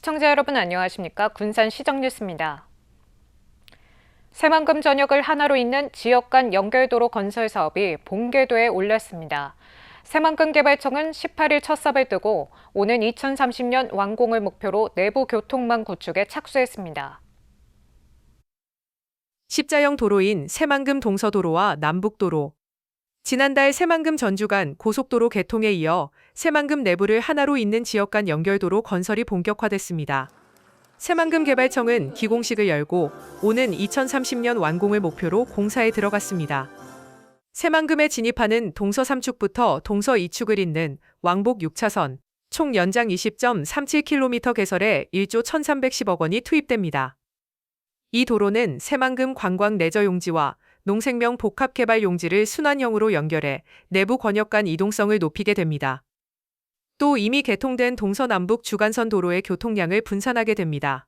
시청자 여러분 안녕하십니까? 군산 시정뉴스입니다. 새만금 전역을 하나로 잇는 지역 간 연결도로 건설 사업이 본궤도에 올랐습니다. 새만금개발청은 18일 첫 삽을 뜨고 오는 2030년 완공을 목표로 내부 교통망 구축에 착수했습니다. 십자형 도로인 새만금 동서도로와 남북도로, 지난달 새만금 전주 간 고속도로 개통에 이어 새만금 내부를 하나로 잇는 지역 간 연결도로 건설이 본격화됐습니다. 새만금개발청은 기공식을 열고 오는 2030년 완공을 목표로 공사에 들어갔습니다. 새만금에 진입하는 동서 3축부터 동서 2축을 잇는 왕복 6차선, 총 연장 20.37km 개설에 1조 1,310억 원이 투입됩니다. 이 도로는 새만금 관광 레저 용지와 농생명 복합개발 용지를 순환형으로 연결해 내부 권역 간 이동성을 높이게 됩니다. 또 이미 개통된 동서남북 주간선 도로의 교통량을 분산하게 됩니다.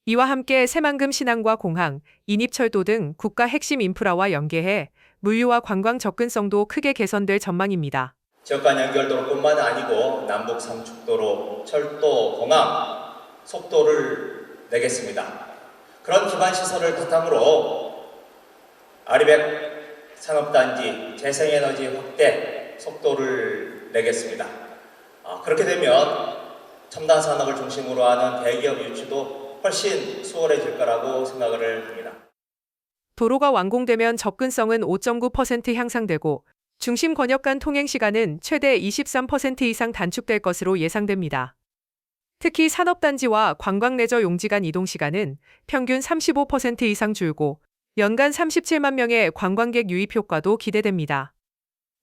이와 함께 새만금 신항과 공항, 인입철도 등 국가 핵심 인프라와 연계해 물류와 관광 접근성도 크게 개선될 전망입니다. 지역 간 연결도로뿐만 아니고 남북 3축도로, 철도, 공항, 속도를 내겠습니다. 그런 기반 시설을 바탕으로 아리백 산업단지 재생에너지 확대 속도를 내겠습니다. 그렇게 되면 첨단 산업을 중심으로 하는 대기업 유치도 훨씬 수월해질 거라고 생각을 합니다. 도로가 완공되면 접근성은 5.9% 향상되고 중심 권역 간 통행 시간은 최대 23% 이상 단축될 것으로 예상됩니다. 특히 산업단지와 관광 레저 용지 간 이동 시간은 평균 35% 이상 줄고 연간 37만 명의 관광객 유입 효과도 기대됩니다.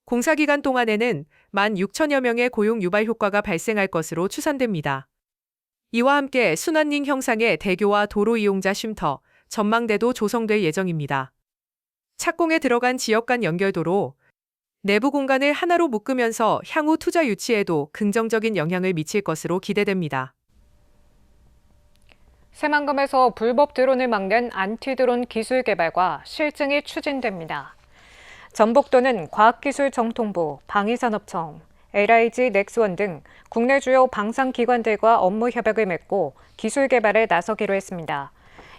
공사 기간 동안에는 16,000여 명의 고용 유발 효과가 발생할 것으로 추산됩니다. 이와 함께 순환링 형상의 대교와 도로 이용자 쉼터, 전망대도 조성될 예정입니다. 착공에 들어간 지역 간 연결도로 내부 공간을 하나로 묶으면서 향후 투자 유치에도 긍정적인 영향을 미칠 것으로 기대됩니다. 새만금에서 불법 드론을 막는 안티드론 기술 개발과 실증이 추진됩니다. 전북도는 과학기술정통부, 방위산업청, LIG 넥스원 등 국내 주요 방산기관들과 업무 협약을 맺고 기술 개발에 나서기로 했습니다.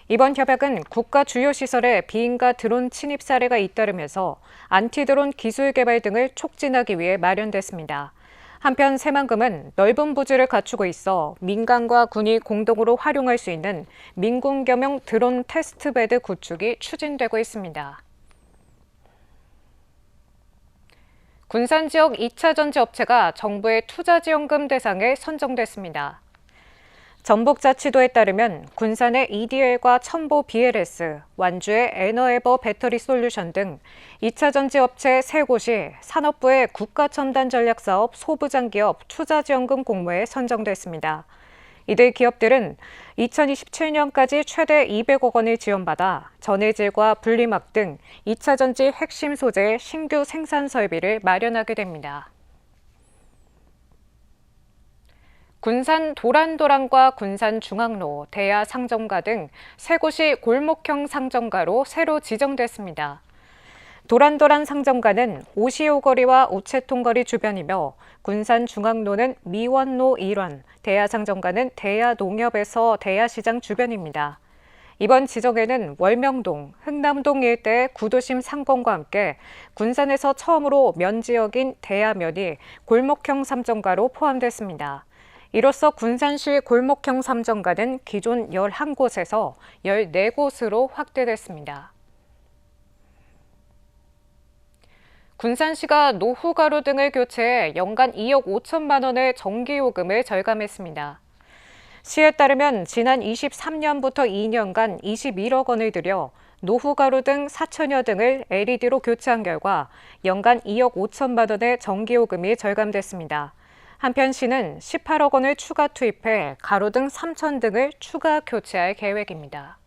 이번 협약은 국가 주요 시설에 비인가 드론 침입 사례가 잇따르면서 안티드론 기술 개발 등을 촉진하기 위해 마련됐습니다. 한편 새만금은 넓은 부지를 갖추고 있어 민간과 군이 공동으로 활용할 수 있는 민군 겸용 드론 테스트베드 구축이 추진되고 있습니다. 군산 지역 2차 전지 업체가 정부의 투자지원금 대상에 선정됐습니다. 전북자치도에 따르면 군산의 EDL과 첨보 BLS, 완주의 에너에버 배터리 솔루션 등 2차 전지 업체 3곳이 산업부의 국가첨단전략사업 소부장기업 투자지원금 공모에 선정됐습니다. 이들 기업들은 2027년까지 최대 200억 원을 지원받아 전해질과 분리막 등 2차 전지 핵심 소재의 신규 생산 설비를 마련하게 됩니다. 군산 도란도랑과 군산 중앙로, 대야 상점가 등 3곳이 골목형 상점가로 새로 지정됐습니다. 도란도란 상점가는 오시오거리와 우체통거리 주변이며 군산 중앙로는 미원로 일환, 대야 상점가는 대야 농협에서 대야시장 주변입니다. 이번 지정에는 월명동, 흥남동 일대 구도심 상권과 함께 군산에서 처음으로 면 지역인 대야면이 골목형 상점가로 포함됐습니다. 이로써 군산시 골목형 상점가는 기존 11곳에서 14곳으로 확대됐습니다. 군산시가 노후가루 등을 교체해 연간 2억 5천만 원의 전기요금을 절감했습니다. 시에 따르면 지난 23년부터 2년간 21억 원을 들여 노후가루 등 4천여 등을 LED로 교체한 결과 연간 2억 5천만 원의 전기요금이 절감됐습니다. 한편 시는 18억 원을 추가 투입해 가루 등 3천 등을 추가 교체할 계획입니다.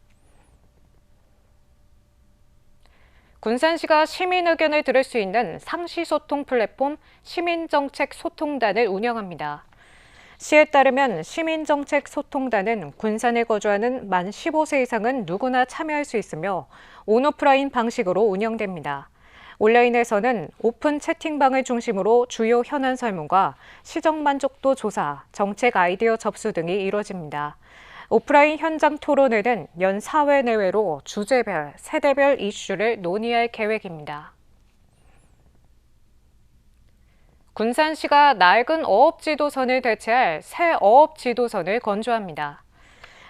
군산시가 시민 의견을 들을 수 있는 상시소통 플랫폼 시민정책소통단을 운영합니다. 시에 따르면 시민정책소통단은 군산에 거주하는 만 15세 이상은 누구나 참여할 수 있으며 온오프라인 방식으로 운영됩니다. 온라인에서는 오픈 채팅방을 중심으로 주요 현안 설문과 시정 만족도 조사, 정책 아이디어 접수 등이 이뤄집니다. 오프라인 현장 토론회는 연 4회 내외로 주제별, 세대별 이슈를 논의할 계획입니다. 군산시가 낡은 어업지도선을 대체할 새 어업지도선을 건조합니다.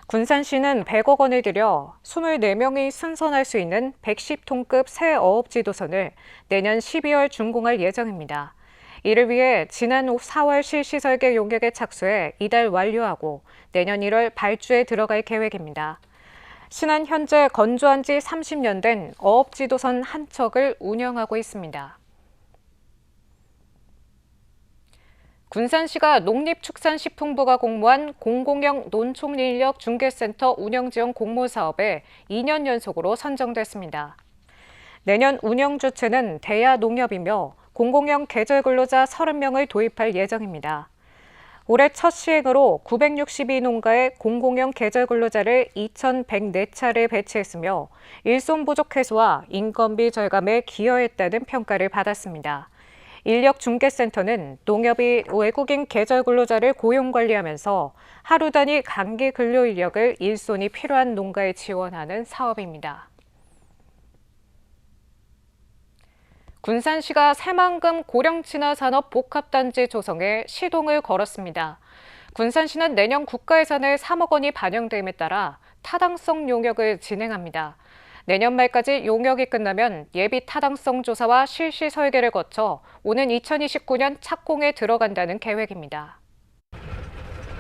군산시는 100억 원을 들여 24명이 승선할 수 있는 110톤급 새 어업지도선을 내년 12월 준공할 예정입니다. 이를 위해 지난 4월 실시 설계 용역에 착수해 이달 완료하고 내년 1월 발주에 들어갈 계획입니다. 시는 현재 건조한 지 30년 된 어업지도선 한 척을 운영하고 있습니다. 군산시가 농립축산식품부가 공모한 공공형 논총인력 중개센터 운영지원 공모사업에 2년 연속으로 선정됐습니다. 내년 운영 주체는 대야농협이며 공공형 계절근로자 30명을 도입할 예정입니다. 올해 첫 시행으로 962농가의 공공형 계절근로자를 2,104차례 배치했으며 일손 부족 해소와 인건비 절감에 기여했다는 평가를 받았습니다. 인력중개센터는 농협이 외국인 계절근로자를 고용관리하면서 하루 단위 단기 근로인력을 일손이 필요한 농가에 지원하는 사업입니다. 군산시가 새만금 고령친화산업 복합단지 조성에 시동을 걸었습니다. 군산시는 내년 국가예산에 3억 원이 반영됨에 따라 타당성 용역을 진행합니다. 내년 말까지 용역이 끝나면 예비 타당성 조사와 실시 설계를 거쳐 오는 2029년 착공에 들어간다는 계획입니다.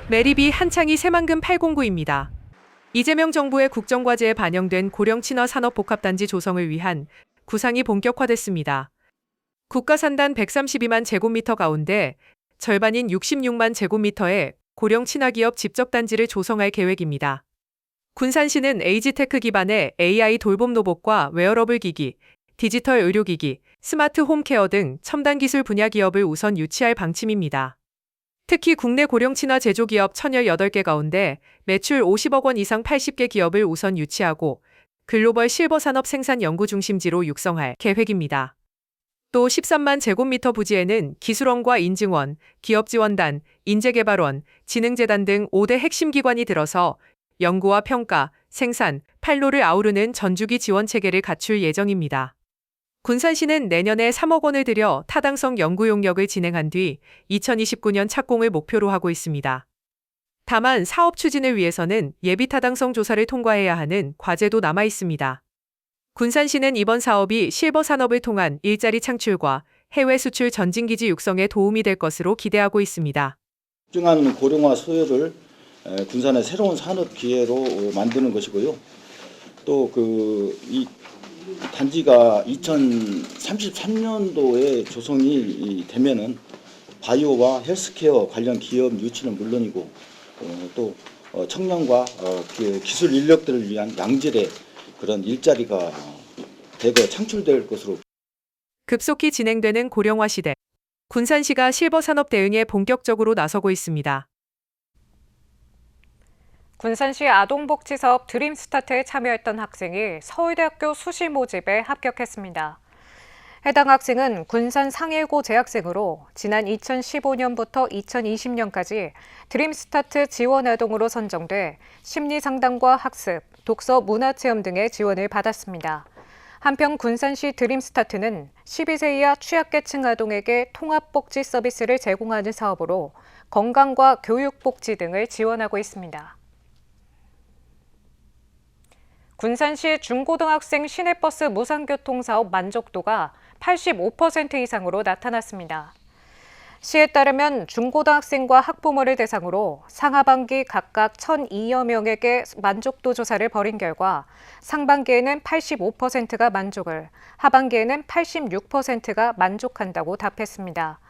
매립이 한창이 새만금 809입니다. 이재명 정부의 국정과제에 반영된 고령친화 산업복합단지 조성을 위한 구상이 본격화됐습니다. 국가산단 132만 제곱미터 가운데 절반인 66만 제곱미터의 고령친화기업 집적단지를 조성할 계획입니다. 군산시는 에이지테크 기반의 AI 돌봄 로봇과 웨어러블 기기, 디지털 의료기기, 스마트 홈케어 등 첨단 기술 분야 기업을 우선 유치할 방침입니다. 특히 국내 고령친화 제조기업 1,018개 가운데 매출 50억 원 이상 80개 기업을 우선 유치하고 글로벌 실버 산업 생산 연구 중심지로 육성할 계획입니다. 또 13만 제곱미터 부지에는 기술원과 인증원, 기업지원단, 인재개발원, 진흥재단 등 5대 핵심 기관이 들어서 연구와 평가, 생산, 판로를 아우르는 전주기 지원 체계를 갖출 예정입니다. 군산시는 내년에 3억 원을 들여 타당성 연구 용역을 진행한 뒤 2029년 착공을 목표로 하고 있습니다. 다만 사업 추진을 위해서는 예비 타당성 조사를 통과해야 하는 과제도 남아 있습니다. 군산시는 이번 사업이 실버 산업을 통한 일자리 창출과 해외 수출 전진기지 육성에 도움이 될 것으로 기대하고 있습니다. 집중한 고령화 수요를 군산의 새로운 산업 기회로 만드는 것이고요. 또 이 단지가 2033년도에 조성이 되면은 바이오와 헬스케어 관련 기업 유치는 물론이고 또 청년과 기술 인력들을 위한 양질의 그런 일자리가 대거 창출될 것으로. 급속히 진행되는 고령화 시대. 군산시가 실버 산업 대응에 본격적으로 나서고 있습니다. 군산시 아동복지사업 드림스타트에 참여했던 학생이 서울대학교 수시 모집에 합격했습니다. 해당 학생은 군산 상일고 재학생으로 지난 2015년부터 2020년까지 드림스타트 지원아동으로 선정돼 심리상담과 학습, 독서 문화체험 등의 지원을 받았습니다. 한편 군산시 드림스타트는 12세 이하 취약계층 아동에게 통합복지 서비스를 제공하는 사업으로 건강과 교육복지 등을 지원하고 있습니다. 군산시 중고등학생 시내버스 무상교통 사업 만족도가 85% 이상으로 나타났습니다. 시에 따르면 중고등학생과 학부모를 대상으로 상하반기 각각 1,002여 명에게 만족도 조사를 벌인 결과 상반기에는 85%가 만족을, 하반기에는 86%가 만족한다고 답했습니다.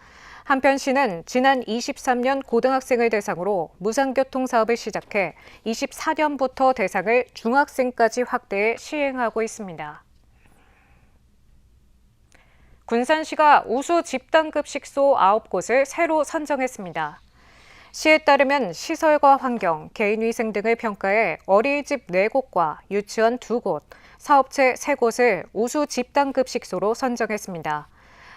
한편 시는 지난 23년 고등학생을 대상으로 무상교통 사업을 시작해 24년부터 대상을 중학생까지 확대해 시행하고 있습니다. 군산시가 우수 집단급식소 9곳을 새로 선정했습니다. 시에 따르면 시설과 환경, 개인위생 등을 평가해 어린이집 4곳과 유치원 2곳, 사업체 3곳을 우수 집단급식소로 선정했습니다.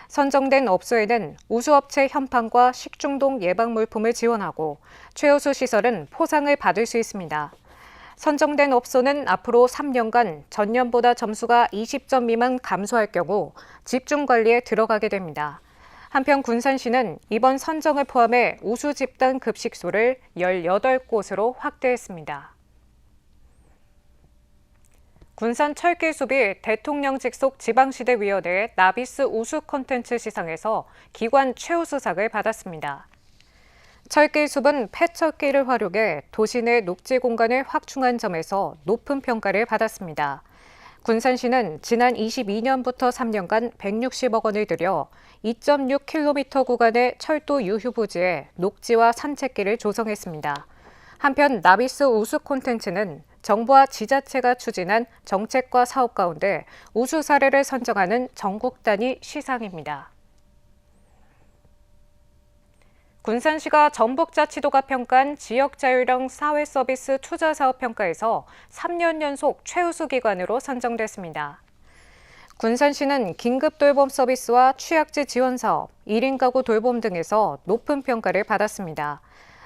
선정된 업소에는 우수업체 현판과 식중독 예방 물품을 지원하고 최우수 시설은 포상을 받을 수 있습니다. 선정된 업소는 앞으로 3년간 전년보다 점수가 20점 미만 감소할 경우 집중관리에 들어가게 됩니다. 한편 군산시는 이번 선정을 포함해 우수 집단 급식소를 18곳으로 확대했습니다. 군산 철길숲이 대통령 직속 지방시대위원회 나비스 우수 콘텐츠 시상에서 기관 최우수상을 받았습니다. 철길숲은 폐철길을 활용해 도시 내 녹지 공간을 확충한 점에서 높은 평가를 받았습니다. 군산시는 지난 22년부터 3년간 160억 원을 들여 2.6km 구간의 철도 유휴 부지에 녹지와 산책길을 조성했습니다. 한편 나비스 우수 콘텐츠는 정부와 지자체가 추진한 정책과 사업 가운데 우수 사례를 선정하는 전국 단위 시상입니다. 군산시가 전북자치도가 평가한 지역자율형 사회서비스 투자사업 평가에서 3년 연속 최우수 기관으로 선정됐습니다. 군산시는 긴급돌봄 서비스와 취약지 지원 사업, 1인 가구 돌봄 등에서 높은 평가를 받았습니다.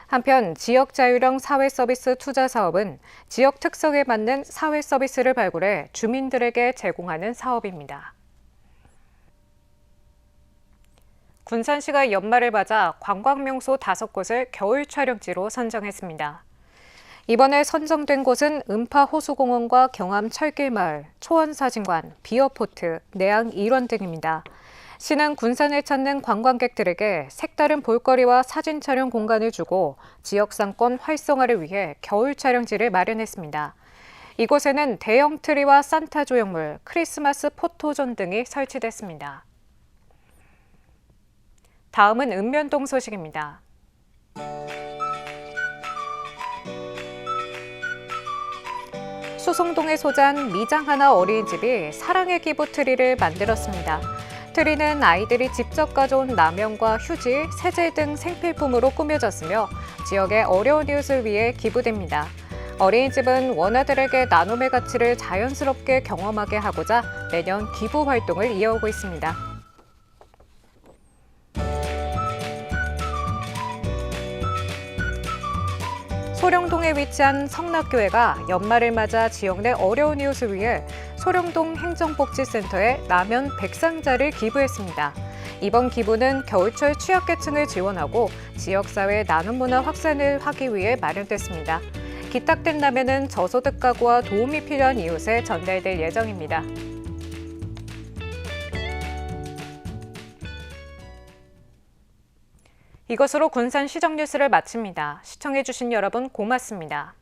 한편 지역자율형 사회서비스 투자사업은 지역 특성에 맞는 사회서비스를 발굴해 주민들에게 제공하는 사업입니다. 군산시가 연말을 맞아 관광명소 5곳을 겨울 촬영지로 선정했습니다. 이번에 선정된 곳은 음파 호수공원과 경암 철길마을, 초원사진관, 비어포트, 내양 일원 등입니다. 시는 군산을 찾는 관광객들에게 색다른 볼거리와 사진 촬영 공간을 주고 지역 상권 활성화를 위해 겨울 촬영지를 마련했습니다. 이곳에는 대형 트리와 산타 조형물, 크리스마스 포토존 등이 설치됐습니다. 다음은 읍면동 소식입니다. 수송동에 소재한 미장하나 어린이집이 사랑의 기부 트리를 만들었습니다. 트리는 아이들이 직접 가져온 라면과 휴지, 세제 등 생필품으로 꾸며졌으며 지역의 어려운 이웃을 위해 기부됩니다. 어린이집은 원아들에게 나눔의 가치를 자연스럽게 경험하게 하고자 매년 기부 활동을 이어오고 있습니다. 소령동에 위치한 성락교회가 연말을 맞아 지역 내 어려운 이웃을 위해 소령동 행정복지센터에 라면 100상자를 기부했습니다. 이번 기부는 겨울철 취약계층을 지원하고 지역사회 나눔 문화 확산을 하기 위해 마련됐습니다. 기탁된 라면은 저소득 가구와 도움이 필요한 이웃에 전달될 예정입니다. 이것으로 군산 시정 뉴스를 마칩니다. 시청해주신 여러분 고맙습니다.